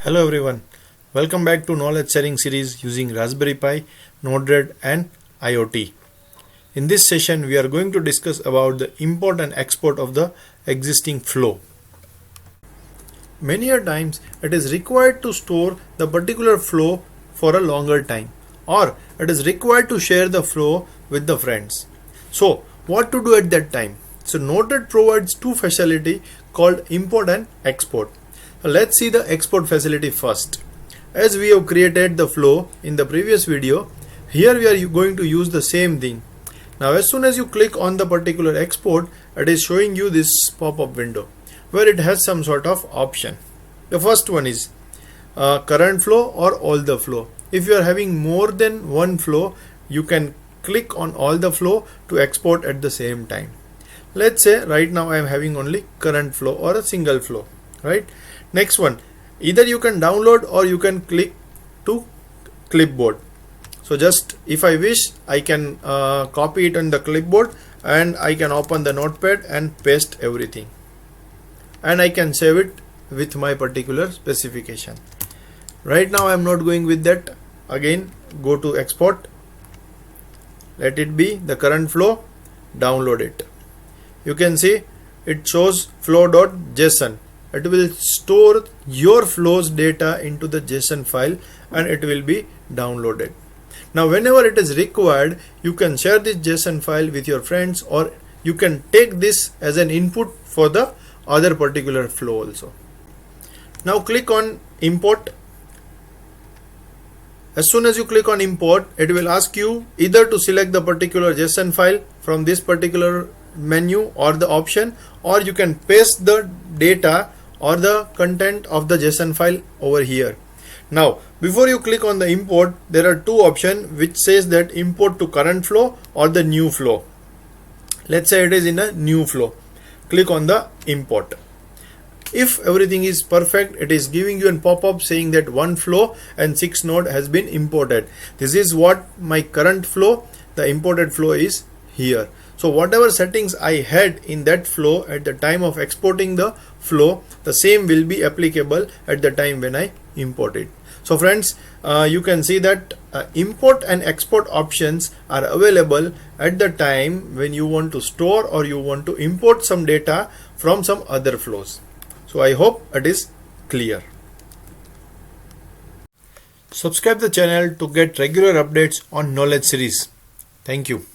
Hello everyone, welcome back to knowledge sharing series using Raspberry Pi, nodered and IoT. In this session we are going to discuss about the import and export of the existing flow. Many a times it is required to store the particular flow for a longer time, or it is required to share the flow with the friends. So what to do at that time? So nodered provides two facility called import and export. Let's see the export facility first. As we have created the flow in the previous video, here we are going to use the same thing. Now as soon as you click on the particular export, it is showing you this pop-up window where it has some sort of option. The first one is current flow or all the flow. If you are having more than one flow, you can click on all the flow to export at the same time. Let's say right now I am having only current flow or a single flow, right? Next one, either you can download or you can click to clipboard. So just if I wish, I can copy it on the clipboard and I can open the notepad and paste everything, and I can save it with my particular specification. Right now I am not going with that. Again, go to export, let it be the current flow, download it. You can see it shows flow.json. It will store your flows data into the JSON file and it will be downloaded. Now whenever it is required, you can share this JSON file with your friends, or you can take this as an input for the other particular flow also. Now click on import. As soon as you click on import, it will ask you either to select the particular JSON file from this particular menu or the option, or you can paste the data or the content of the JSON file over here. Now before you click on the import, there are two options which says that import to current flow or the new flow. Let's say it is in a new flow. Click on the import. If everything is perfect, it is giving you a pop-up saying that one flow and 6 node has been imported. This is what my current flow, the imported flow is here. So whatever settings I had in that flow at the time of exporting the flow, the same will be applicable at the time when I import it. So friends, you can see that import and export options are available at the time when you want to store or you want to import some data from some other flows. So I hope it is clear. Subscribe the channel to get regular updates on knowledge series. Thank you.